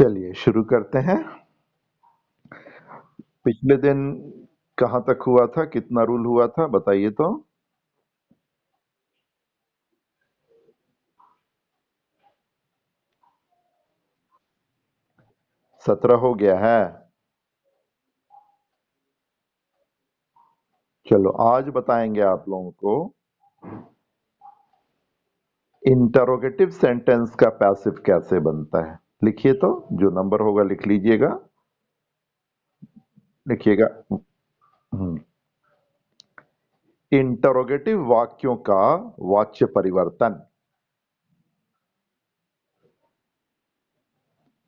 चलिए शुरू करते हैं। पिछले दिन कहाँ तक हुआ था, कितना रूल हुआ था बताइए तो। 17 हो गया है। चलो आज बताएंगे आप लोगों को इंटरोगेटिव सेंटेंस का पैसिव कैसे बनता है। लिखिए तो, जो नंबर होगा लिख लीजिएगा, लिखिएगा। इंटरोगेटिव वाक्यों का वाच्य परिवर्तन।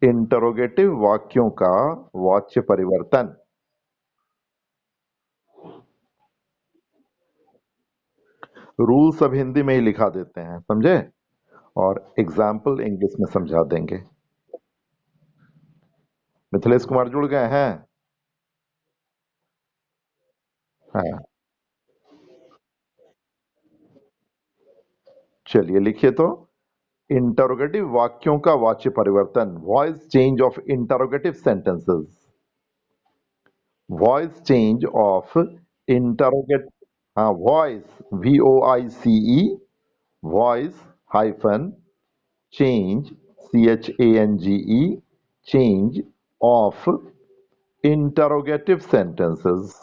इंटरोगेटिव वाक्यों का वाच्य परिवर्तन। रूल सब हिंदी में ही लिखा देते हैं, समझे, और एग्जाम्पल इंग्लिश में समझा देंगे। मिथिलेश कुमार जुड़ गए हैं। हाँ, चलिए लिखिए तो। इंटरोगेटिव वाक्यों का वाच्य परिवर्तन, voice change of interrogative sentences. Voice change of interrogate हाँ, voice, VOICE, voice hyphen change, CHANGE, change of interrogative sentences.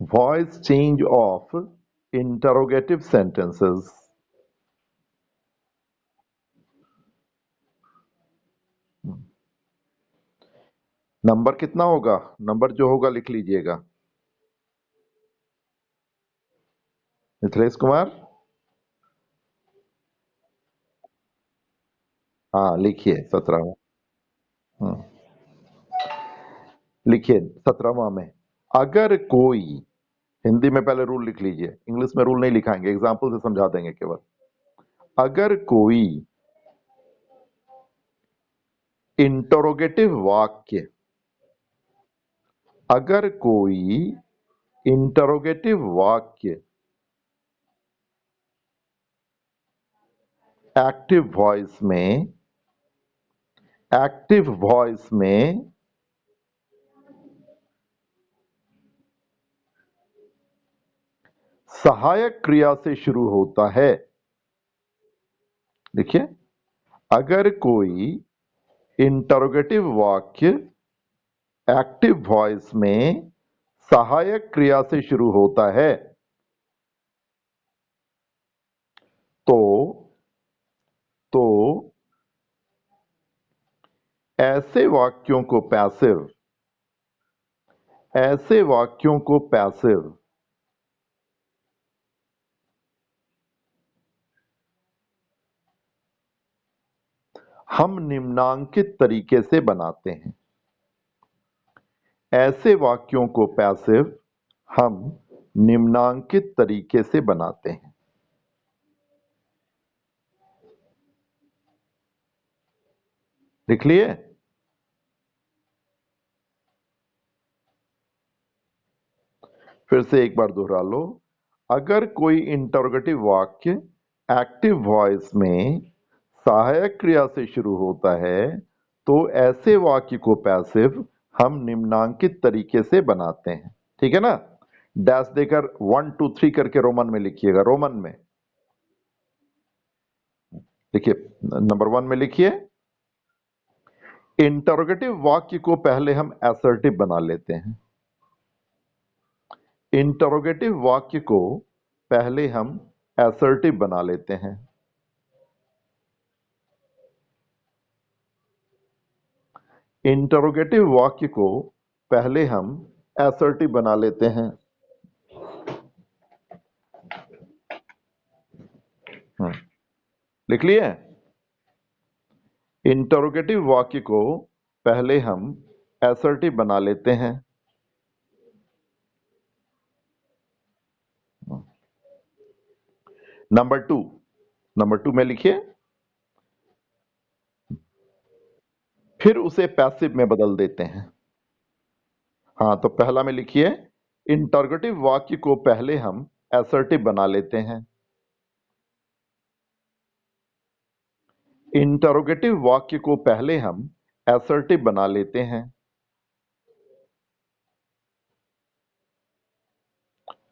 Voice change of interrogative sentences. Number कितना होगा, नंबर जो होगा लिख लीजिएगा। मिथिलेश कुमार, हाँ लिखिए 17वां। लिखिए 17वां में, अगर कोई, हिंदी में पहले रूल लिख लीजिए, इंग्लिश में रूल नहीं लिखाएंगे, एग्जाम्पल से समझा देंगे केवल। अगर कोई इंटरोगेटिव वाक्य, अगर कोई इंटरोगेटिव वाक्य एक्टिव वॉइस में, एक्टिव वॉइस में सहायक क्रिया से शुरू होता है। देखिए, अगर कोई इंटरोगेटिव वाक्य एक्टिव वॉइस में सहायक क्रिया से शुरू होता है तो तो ऐसे वाक्यों को पैसिव, ऐसे वाक्यों को पैसिव हम निम्नांकित तरीके से बनाते हैं। ऐसे वाक्यों को पैसिव हम निम्नांकित तरीके से बनाते हैं। लिख लिए? फिर से एक बार दोहरा लो। अगर कोई इंटरोगेटिव वाक्य एक्टिव वॉइस में सहायक क्रिया से शुरू होता है तो ऐसे वाक्य को पैसिव हम निम्नांकित तरीके से बनाते हैं। ठीक है ना? डैश देकर 1 2 3 करके रोमन में लिखिएगा। रोमन में लिखिए, नंबर 1 में लिखिए, इंटरोगेटिव वाक्य को पहले हम असर्टिव बना लेते हैं। इंटरोगेटिव वाक्य को पहले हम असर्टिव बना लेते हैं। इंटरोगेटिव वाक्य को पहले हम असर्टिव बना लेते हैं। लिख लिए? इंटरोगेटिव वाक्य को पहले हम असर्टिव बना लेते हैं। नंबर 2, नंबर 2 में लिखिए, फिर उसे पैसिव में बदल देते हैं। हाँ, तो पहला में लिखिए, इंटरोगेटिव वाक्य को पहले हम असर्टिव बना लेते हैं। इंटरोगेटिव वाक्य को पहले हम असर्टिव बना लेते हैं।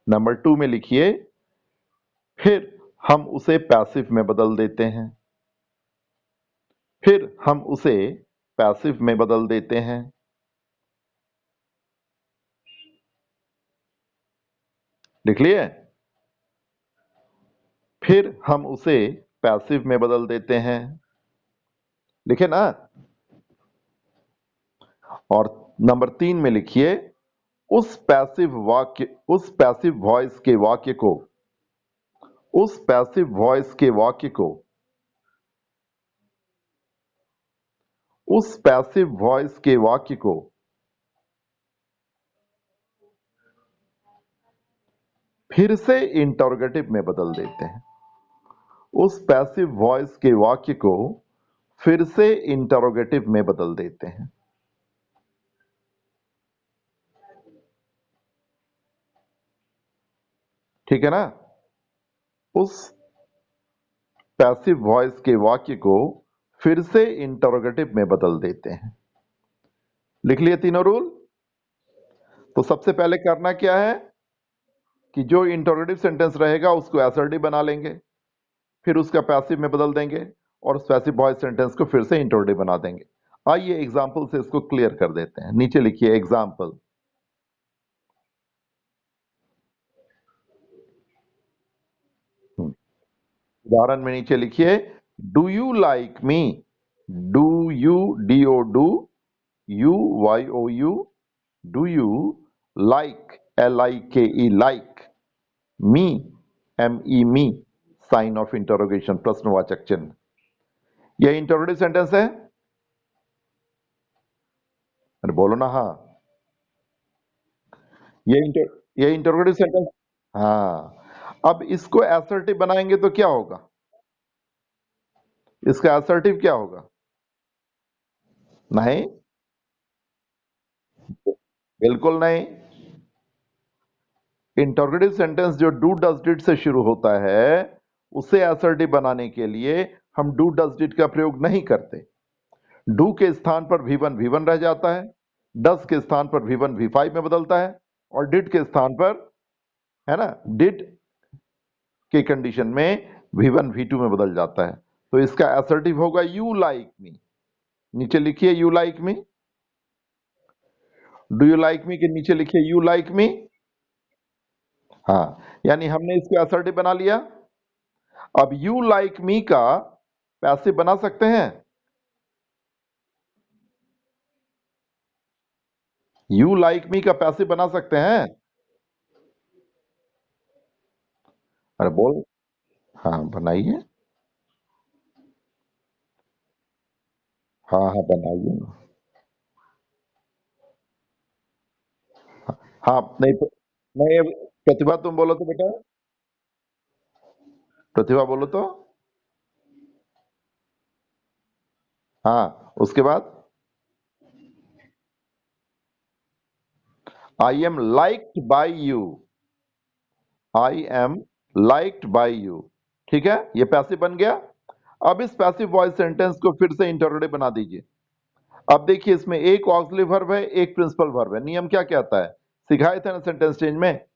नंबर 2 में लिखिए, फिर हम उसे पैसिव में बदल देते हैं। फिर हम उसे पैसिव में बदल देते हैं। लिख लिए? फिर हम उसे पैसिव में बदल देते हैं। लिखे ना? और नंबर 3 में लिखिए, उस पैसिव वॉइस के वाक्य को उस पैसिव वॉइस के वाक्य को उस पैसिव वॉइस के वाक्य को फिर से इंटरोगेटिव में बदल देते हैं। उस पैसिव वॉइस के वाक्य को फिर से इंटरोगेटिव में बदल देते हैं। ठीक है ना? उस पैसिव वॉइस के वाक्य को फिर से इंटरोगेटिव में बदल देते हैं। लिख लिए तीनों रूल? तो सबसे पहले करना क्या है कि जो इंटरोगेटिव सेंटेंस रहेगा उसको असर्टिव बना लेंगे, फिर उसका पैसिव में बदल देंगे और उस पैसिव वॉइस सेंटेंस को फिर से इंटरोगेटिव बना देंगे। आइए एग्जांपल से इसको क्लियर कर देते हैं। नीचे लिखिए एग्जांपल। उदाहरण में नीचे लिखिए, do you like me. Do you, D O do, you Y O you, do you like, L I K E like, me, M E me, sign of interrogation, प्रश्नवाचक चिन्ह। यह इंटरोगेटिव सेंटेंस है? अरे बोलो ना हाँ। ये इंटरोगेटिव सेंटेंस। हाँ, अब इसको असर्टिव बनाएंगे तो क्या होगा? इसका असर्टिव क्या होगा? नहीं, बिल्कुल नहीं। इंटरोगेटिव सेंटेंस जो डू डज डिड से शुरू होता है उसे असर्टिव बनाने के लिए हम डू डज डिड का प्रयोग नहीं करते। डू के स्थान पर V1 रह जाता है, डज के स्थान पर V1 V5 में बदलता है और डिड के स्थान पर, है ना, डिड के कंडीशन में V1 V2 में बदल जाता है। तो इसका असर्टिव होगा यू लाइक मी। नीचे लिखिए you like me. Do you like मी के नीचे लिखिए यू लाइक मी। हाँ, यानी हमने इसको असर्टिव बना लिया। अब यू लाइक मी का पैसिव बना सकते हैं? यू लाइक मी का पैसिव बना सकते हैं? अरे बोल। हाँ बनाइए। हाँ हाँ बनाइए ना। हाँ नहीं तो, नहीं प्रतिभा तुम बोलो तो बेटा। प्रतिभा बोलो तो। हाँ उसके बाद, I am liked by you. I am liked by you. ठीक है, ये पैसिव बन गया। अब इस पैसिव वॉइस सेंटेंस को फिर से इंटरोगेटिव बना दीजिए। अब देखिए इसमें एक ऑक्सिलरी वर्ब है, एक प्रिंसिपल वर्ब है। नियम क्या कहता है? सिखाए थे ना सेंटेंस चेंज में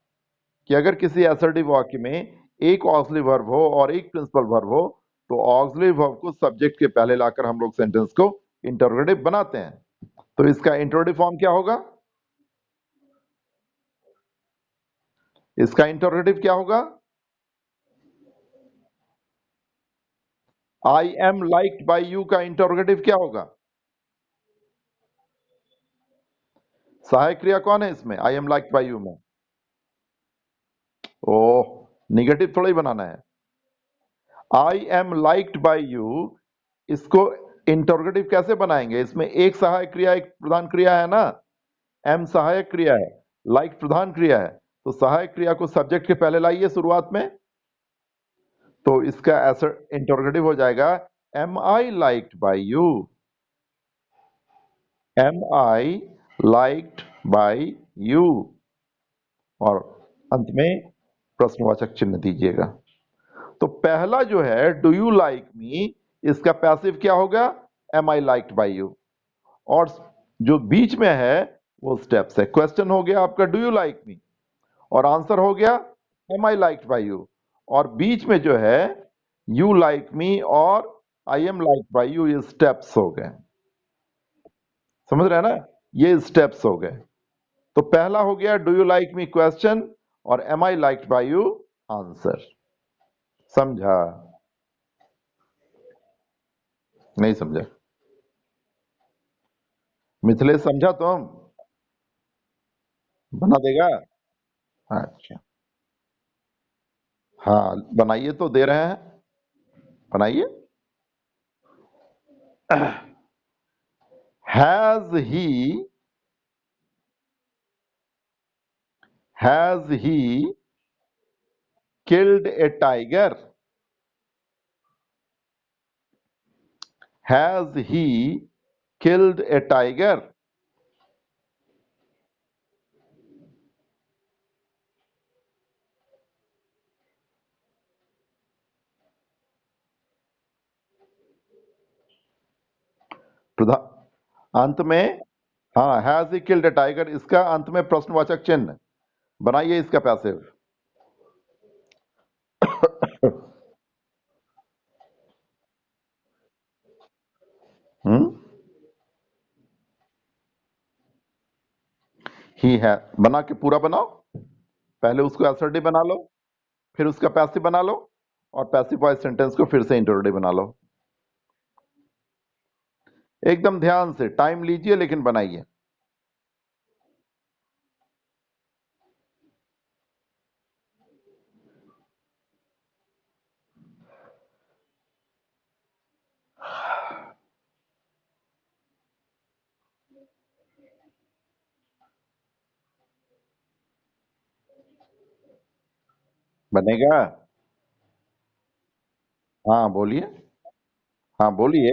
कि अगर किसी असर्टिव वाक्य में एक ऑक्सिलरी वर्ब हो और एक प्रिंसिपल वर्ब हो तो ऑक्सिलरी वर्ब को सब्जेक्ट के पहले लाकर हम लोग सेंटेंस को इंटरोगेटिव बनाते हैं। तो इसका इंटरोगेटिव फॉर्म क्या होगा? इसका इंटरोगेटिव क्या होगा? I am liked by you का इंटरोगेटिव क्या होगा? सहायक क्रिया कौन है इसमें I am liked by you में? ओह, निगेटिव थोड़ा ही बनाना है। I am liked by you, इसको इंटरोगेटिव कैसे बनाएंगे? इसमें एक सहायक क्रिया एक प्रधान क्रिया है ना। एम सहायक क्रिया है, लाइक प्रधान क्रिया है। तो सहायक क्रिया को सब्जेक्ट के पहले लाइए शुरुआत में। तो इसका ऐसा इंटरोगेटिव हो जाएगा, am I liked by you. Am I liked by you. और अंत में प्रश्नवाचक चिन्ह दीजिएगा। तो पहला जो है डू यू लाइक मी, इसका पैसिव क्या होगा? Am I liked by you. और जो बीच में है वो स्टेप्स है। क्वेश्चन हो गया आपका डू यू लाइक मी, और आंसर हो गया am I liked by you, और बीच में जो है यू लाइक मी और I am like by you, ये स्टेप्स हो गए। समझ रहे हैं ना? ये स्टेप्स हो गए। तो पहला हो गया do you like me question, और am I liked by you answer. समझा? नहीं समझा? मिथिलेश समझा तुम? बना देगा? अच्छा, हाँ बनाइए, तो दे रहे हैं, बनाइए। Has he, has he killed a tiger, has he killed a tiger. प्रधान अंत में, हाँ has he killed a tiger, इसका अंत में प्रश्नवाचक चिन्ह बनाइए, इसका पैसिव। हम्म, ही है बना के पूरा बनाओ, पहले उसको एसर्टिव बना लो, फिर उसका पैसिव बना लो, और पैसिव वॉइस सेंटेंस को फिर से इंटरोगेटिव बना लो। एकदम ध्यान से टाइम लीजिए, लेकिन बनाइए। बनेगा? हाँ बोलिए, हाँ बोलिए।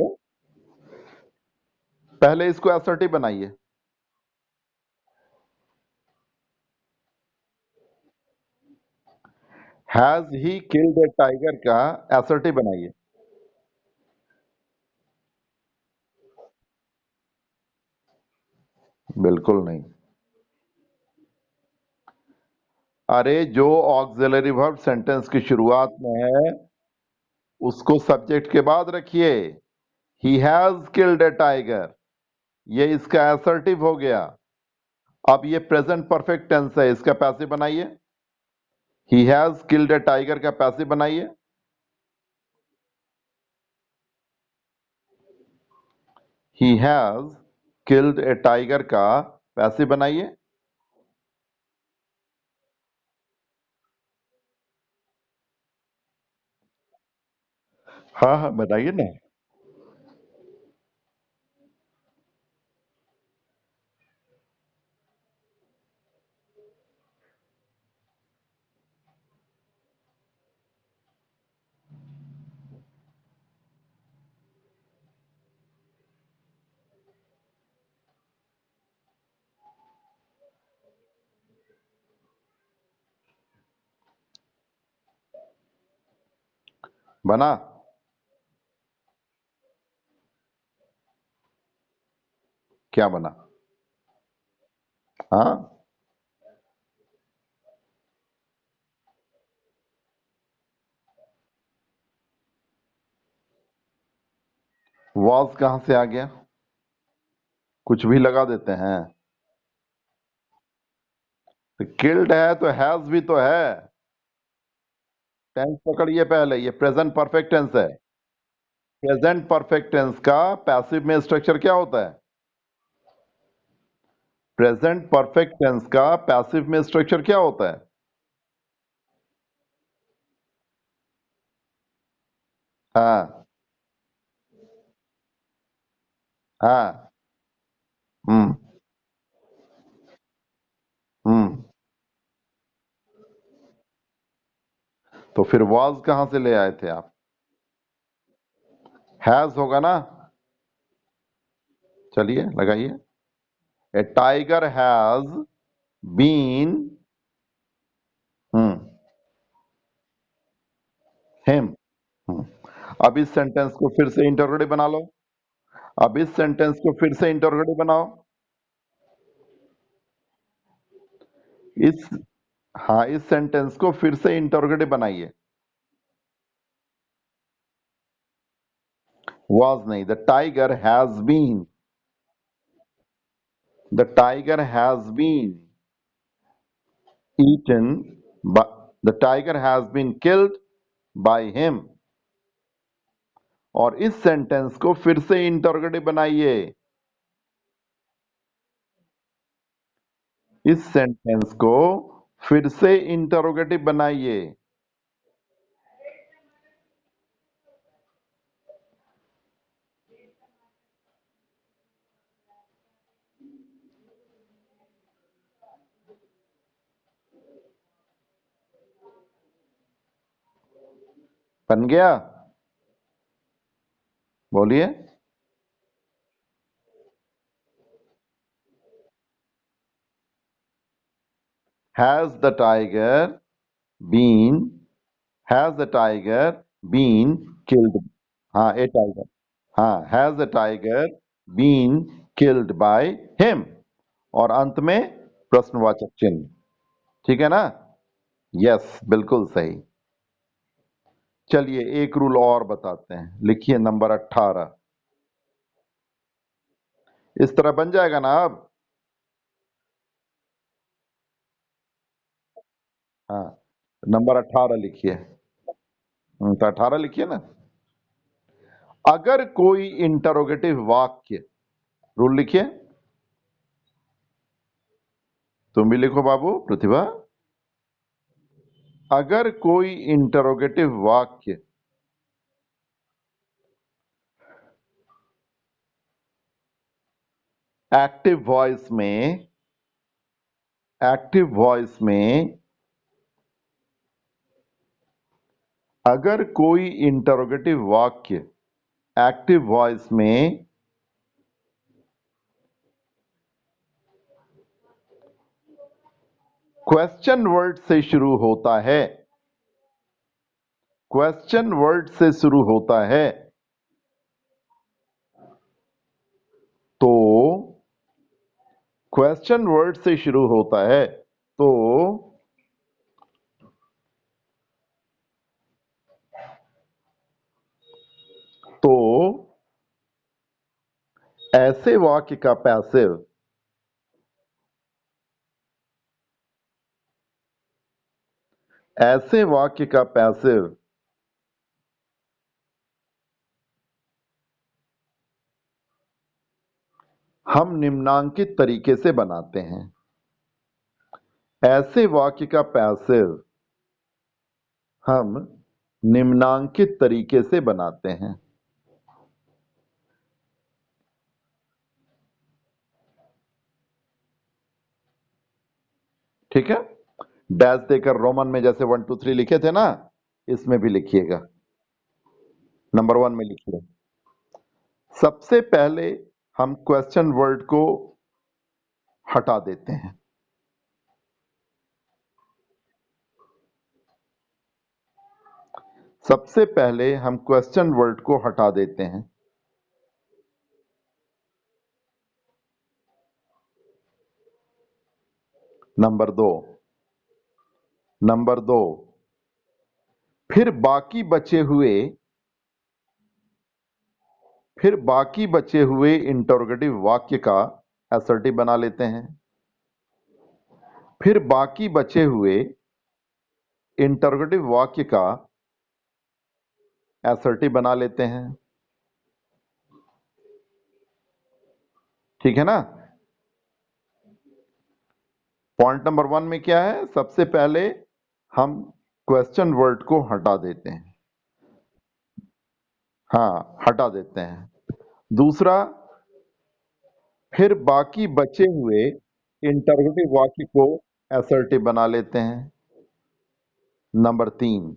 पहले इसको एसर्टिव बनाइए। Has he killed a tiger का एसर्टिव बनाइए। बिल्कुल नहीं। अरे जो ऑक्सिलरी वर्ब सेंटेंस की शुरुआत में है उसको सब्जेक्ट के बाद रखिए। He has killed a tiger, ये इसका एसर्टिव हो गया। अब ये प्रेजेंट परफेक्ट टेंस है, इसका पैसिव बनाइए। He has killed a tiger का पैसिव बनाइए। He has killed a tiger का पैसिव बनाइए। हाँ हाँ बताइए ना। बना? क्या बना? हाँ, वॉज कहां से आ गया? कुछ भी लगा देते हैं। तो किल्ड है तो हैज भी तो है। टेंस पकड़िए पहले, ये प्रेजेंट परफेक्ट टेंस है। प्रेजेंट परफेक्ट टेंस का पैसिव में स्ट्रक्चर क्या होता है? प्रेजेंट परफेक्ट टेंस का पैसिव में स्ट्रक्चर क्या होता है? हाँ हाँ। हम्म। हम्म। तो फिर वाज कहां से ले आए थे आप? हैज होगा ना। चलिए लगाइए। ए टाइगर हैज बीन हिम। अब इस सेंटेंस को फिर से इंटरोगेटिव बना लो। अब इस सेंटेंस को फिर से इंटरोगेटिव बनाओ। इस हाँ, इस सेंटेंस को फिर से इंटरोगेटिव बनाइए। was नहीं, the tiger has been, the tiger has been eaten by, the tiger has been killed by him। और इस सेंटेंस को फिर से इंटरोगेटिव बनाइए। इस सेंटेंस को फिर से इंटरोगेटिव बनाइए। बन गया? बोलिए। Has the tiger been, has the tiger been killed, हाँ ए टाइगर, हाँ has the tiger been killed by him, और अंत में प्रश्नवाचक चिन्ह। ठीक है ना? यस, बिल्कुल सही। चलिए एक रूल और बताते हैं, लिखिए नंबर 18। इस तरह बन जाएगा ना अब? हाँ, नंबर 18 लिखिए। तो 18 लिखिए ना। अगर कोई इंटरोगेटिव वाक्य, रूल लिखिए। तुम भी लिखो बाबू, प्रतिभा। अगर कोई इंटरोगेटिव वाक्य एक्टिव वॉइस में, एक्टिव वॉइस में, अगर कोई इंटरोगेटिव वाक्य एक्टिव वॉइस में क्वेश्चन वर्ड से शुरू होता है, क्वेश्चन वर्ड से शुरू होता है, तो क्वेश्चन वर्ड से शुरू होता है तो तो ऐसे वाक्य का पैसिव, ऐसे वाक्य का पैसिव हम निम्नांकित तरीके से बनाते हैं। ऐसे वाक्य का पैसिव हम निम्नांकित तरीके से बनाते हैं। ठीक है? डैश देकर रोमन में जैसे 1 2 3 लिखे थे ना, इसमें भी लिखिएगा। नंबर 1 में लिखिए। सबसे पहले हम क्वेश्चन वर्ड को हटा देते हैं। सबसे पहले हम क्वेश्चन वर्ड को हटा देते हैं। नंबर 2, नंबर 2, फिर बाकी बचे हुए, फिर बाकी बचे हुए इंटरोगेटिव वाक्य का असर्टिव बना लेते हैं। फिर बाकी बचे हुए इंटरोगेटिव वाक्य का असर्टिव बना लेते हैं। ठीक है ना? पॉइंट नंबर 1 में क्या है? सबसे पहले हम क्वेश्चन वर्ड को हटा देते हैं। हाँ, हटा देते हैं। दूसरा, फिर बाकी बचे हुए इंटरोगेटिव वाक्य को असर्टिव बना लेते हैं। नंबर 3,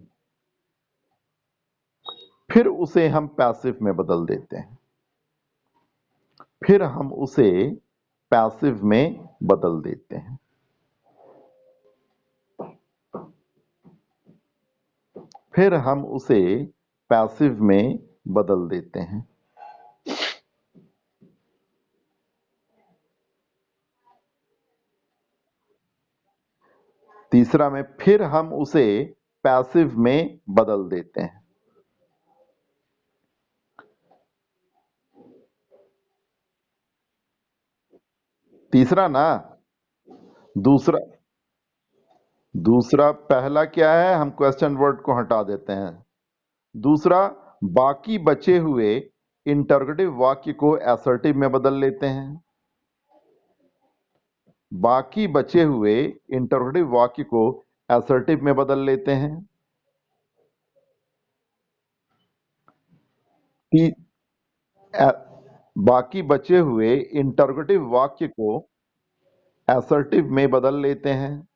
फिर उसे हम पैसिव में बदल देते हैं। फिर हम उसे पैसिव में बदल देते हैं। फिर हम उसे पैसिव में बदल देते हैं। तीसरा में फिर हम उसे पैसिव में बदल देते हैं। तीसरा ना, दूसरा दूसरा पहला क्या है, हम क्वेश्चन वर्ड को हटा देते हैं। दूसरा, बाकी बचे हुए इंटरोगेटिव वाक्य को असर्टिव में बदल लेते हैं। बाकी बचे हुए इंटरोगेटिव वाक्य को असर्टिव में बदल लेते हैं। ती- अ- बाकी बचे हुए इंटरोगेटिव वाक्य को असर्टिव में बदल लेते हैं।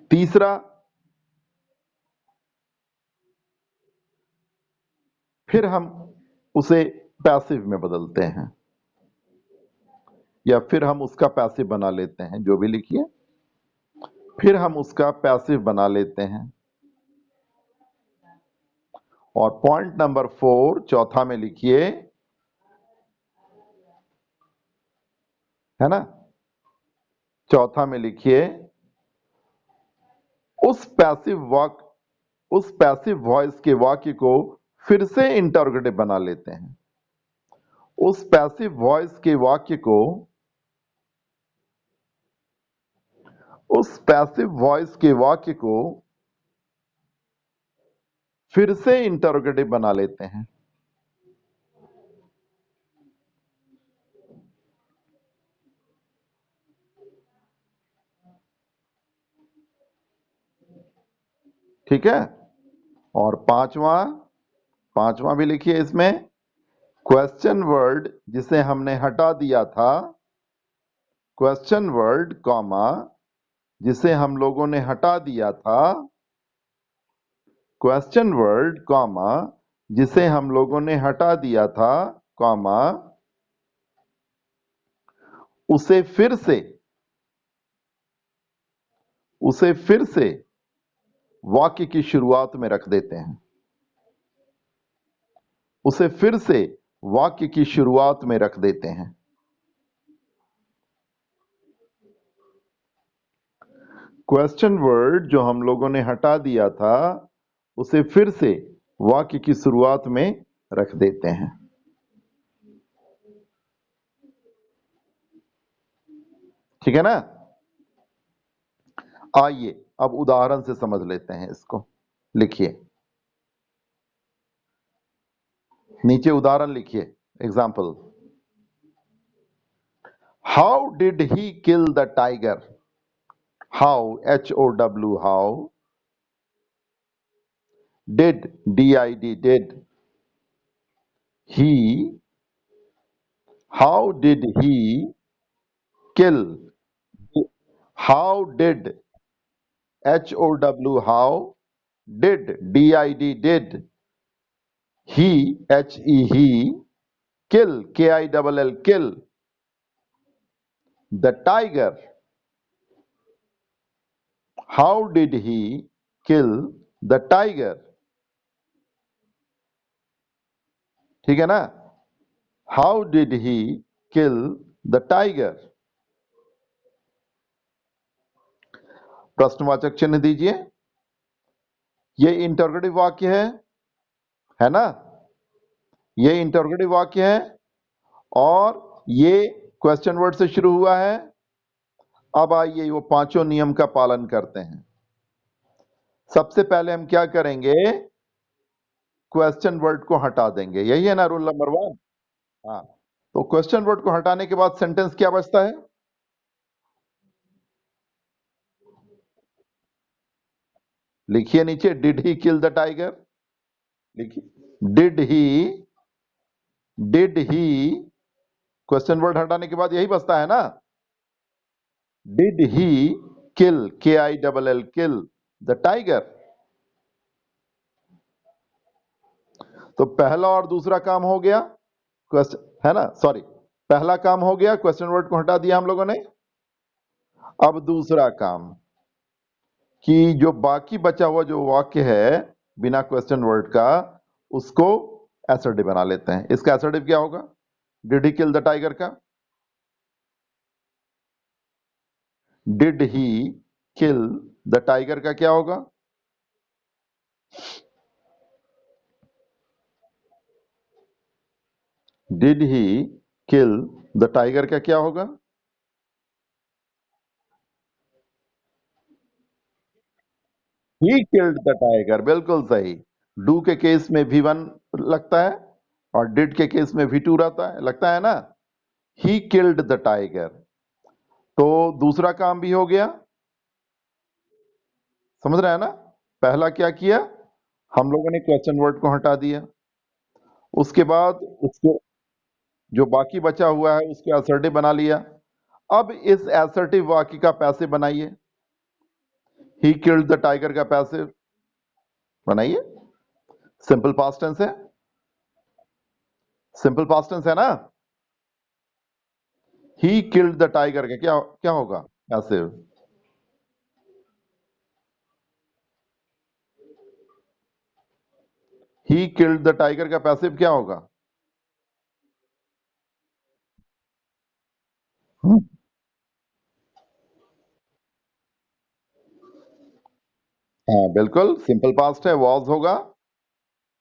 तीसरा, फिर हम उसे पैसिव में बदलते हैं, या फिर हम उसका पैसिव बना लेते हैं, जो भी लिखिए, फिर हम उसका पैसिव बना लेते हैं। और पॉइंट नंबर 4 चौथा में लिखिए, है ना, चौथा में लिखिए, उस पैसिव वॉइस के वाक्य को फिर से इंटरोगेटिव बना लेते हैं। उस पैसिव वॉइस के वाक्य को उस पैसिव वॉइस के वाक्य को फिर से इंटरोगेटिव बना लेते हैं। ठीक है। और पांचवा भी लिखिए इसमें, क्वेश्चन वर्ड जिसे हमने हटा दिया था, क्वेश्चन वर्ड कॉमा जिसे हम लोगों ने हटा दिया था, क्वेश्चन वर्ड कॉमा जिसे हम लोगों ने हटा दिया था, कॉमा उसे फिर से वाक्य की शुरुआत में रख देते हैं। उसे फिर से वाक्य की शुरुआत में रख देते हैं। क्वेश्चन वर्ड जो हम लोगों ने हटा दिया था, उसे फिर से वाक्य की शुरुआत में रख देते हैं। ठीक है ना। आइए अब उदाहरण से समझ लेते हैं इसको। लिखिए, नीचे उदाहरण लिखिए, example. How did he kill the tiger? How, HOW, how, did, did, he, how did he kill? How did, HOW, how, did, he, he, kill, KILL, kill, the tiger? How did he kill the tiger? ठीक है ना। How did he kill the tiger? प्रश्नवाचक चिन्ह दीजिए। ये interrogative वाक्य है ना, ये इंटरोगेटिव वाक्य है और ये क्वेश्चन वर्ड से शुरू हुआ है। अब आइए वो पांचों नियम का पालन करते हैं। सबसे पहले हम क्या करेंगे, क्वेश्चन वर्ड को हटा देंगे। यही है ना रूल नंबर 1। हाँ, तो क्वेश्चन वर्ड को हटाने के बाद सेंटेंस क्या बचता है? लिखिए नीचे, did he kill the tiger. लिखिए, डिड ही क्वेश्चन वर्ड हटाने के बाद यही बचता है ना। Did he kill, KILL, kill the tiger? तो पहला और दूसरा काम हो गया, क्वेश्चन है ना, सॉरी, पहला काम हो गया, क्वेश्चन वर्ड को हटा दिया हम लोगों ने। अब दूसरा काम, कि जो बाकी बचा हुआ जो वाक्य है बिना क्वेश्चन वर्ड का उसको एसर्टिव बना लेते हैं। इसका एसर्टिव क्या होगा? Did he kill the tiger का did he kill the tiger का क्या होगा? Did he kill the tiger का क्या होगा? ही किल्ड द टाइगर, बिल्कुल सही। डू के केस में V1 लगता है और डिड के केस में V2 रहता है, लगता है ना। ही किल्ड द टाइगर, तो दूसरा काम भी हो गया। समझ रहे हैं ना? पहला क्या किया, हम लोगों ने क्वेश्चन वर्ड को हटा दिया, उसके बाद उसको जो बाकी बचा हुआ है उसको असर्टिव बना लिया। अब इस असर्टिव वाक्य का पैसिव बनाइए। ही किल्ड द टाइगर का पैसिव बनाइए। सिंपल पास्ट टेंस है, सिंपल पास्ट टेंस है ना। ही किल्ड द टाइगर का क्या क्या होगा passive? He killed the tiger का पैसिव क्या होगा? हम्म, हाँ बिल्कुल सिंपल पास्ट है, वॉज होगा।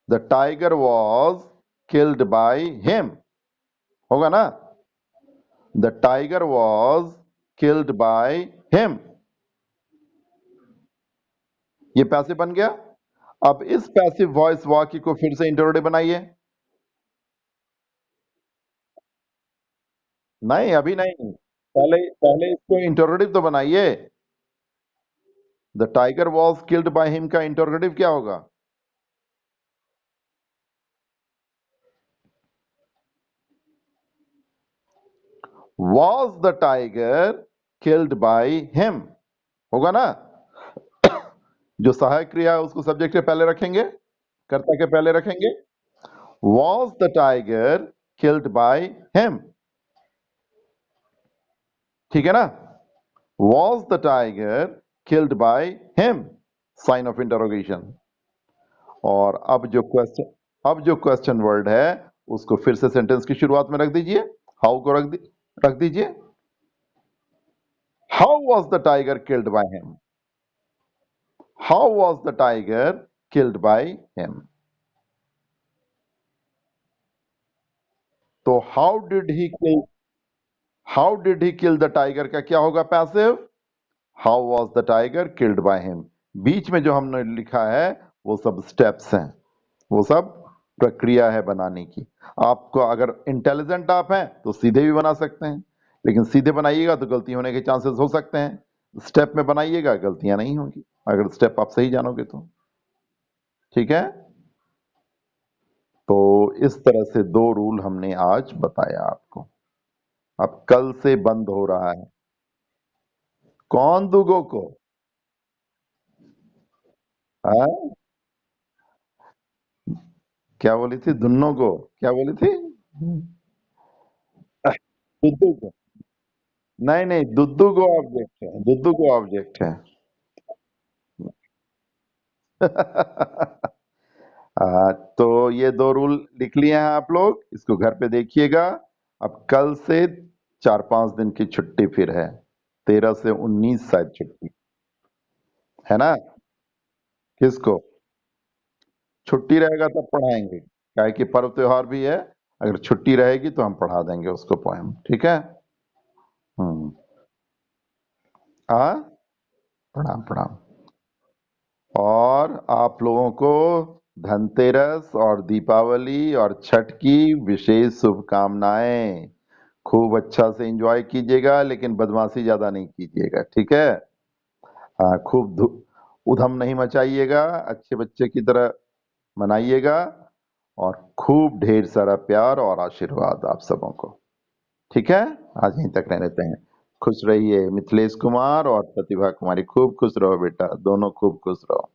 The tiger was killed by him, होगा ना। The tiger was killed by him, ये पैसिव बन गया। अब इस पैसिव वॉइस वाक्य को फिर से इंटरोगेटिव बनाइए। नहीं अभी नहीं, पहले पहले इसको इंटरोगेटिव तो बनाइए। The tiger was killed by him का इंटरोगेटिव क्या होगा? Was the tiger killed by him, होगा ना। जो सहायक क्रिया है उसको सब्जेक्ट के पहले रखेंगे, कर्ता के पहले रखेंगे। Was the tiger killed by him, ठीक है ना। Was the tiger killed by him, sign of interrogation. और अब जो क्वेश्चन वर्ड है उसको फिर से सेंटेंस की शुरुआत में रख दीजिए। हाउ को रख दीजिए। How was the tiger killed by him, how was the tiger killed by him. तो how did he kill the tiger का क्या होगा passive? How was the tiger killed by him. बीच में जो हमने लिखा है वो सब स्टेप्स हैं, वो सब प्रक्रिया है बनाने की। आपको अगर इंटेलिजेंट आप हैं तो सीधे भी बना सकते हैं, लेकिन सीधे बनाइएगा तो गलती होने के चांसेस हो सकते हैं। स्टेप में बनाइएगा गलतियां नहीं होंगी, अगर स्टेप आप सही जानोगे तो। ठीक है, तो इस तरह से दो रूल हमने आज बताया आपको। अब कल से बंद हो रहा है। कौन दुगो को? हाँ, क्या बोली थी? दुन्नो को क्या बोली थी? दुद्दू को? नहीं नहीं, दुद्दू को ऑब्जेक्ट है, दुद्दू को ऑब्जेक्ट है। तो ये दो रूल लिख लिए हैं आप लोग, इसको घर पे देखिएगा। अब कल से 4-5 दिन की छुट्टी फिर है, 13 से 19 शायद छुट्टी है ना। किसको? छुट्टी रहेगा तब पढ़ाएंगे, क्या है कि पर्व त्योहार भी है। अगर छुट्टी रहेगी तो हम पढ़ा देंगे उसको पोएम, ठीक है। हम्म। हाँ, प्रणाम प्रणाम। और आप लोगों को धनतेरस और दीपावली और छठ की विशेष शुभकामनाएं। खूब अच्छा से एंजॉय कीजिएगा, लेकिन बदमाशी ज्यादा नहीं कीजिएगा, ठीक है। हाँ, खूब उधम नहीं मचाइएगा, अच्छे बच्चे की तरह मनाइएगा। और खूब ढेर सारा प्यार और आशीर्वाद आप सबों को, ठीक है। आज यहीं तक रहने देते हैं। खुश रहिए मिथिलेश कुमार और प्रतिभा कुमारी, खूब खुश रहो बेटा, दोनों खूब खुश रहो।